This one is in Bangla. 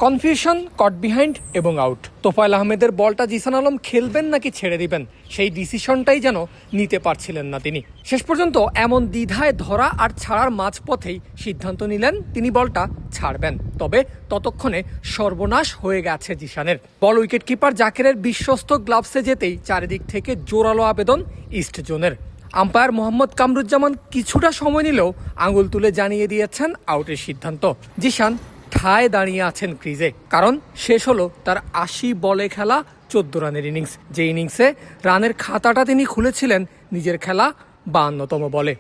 কনফিউশন, কট বিহাইন্ড এবং আউট। তোফায়েল আহমেদের বলটা জিসান আলম খেলবেন নাকি ছেড়ে দিবেন, সেই ডিসিশনটাই যেন নিতে পারছিলেন না তিনি। শেষ পর্যন্ত এমন দ্বিধায় ধরা আর ছাড়ার মাঝপথেই সিদ্ধান্ত নিলেন তিনি বলটা ছাড়বেন। তবে ততক্ষণে সর্বনাশ হয়ে গেছে জিসানের। বল উইকেট কিপার জাকেরের বিশ্বস্ত গ্লাভসে যেতেই চারিদিক থেকে জোরালো আবেদন ইস্ট জোনের। আম্পায়ার মোহাম্মদ কামরুজ্জামান কিছুটা সময় নিলেও আঙুল তুলে জানিয়ে দিয়েছেন আউটের সিদ্ধান্ত। জিসান ঠায় দাঁড়িয়ে আছেন ক্রিজে, কারণ শেষ হলো তার ৮০ বলে খেলা ১৪ রানের ইনিংস, যে ইনিংসে রানের খাতাটা তিনি খুলেছিলেন নিজের খেলা ৫২তম বলে।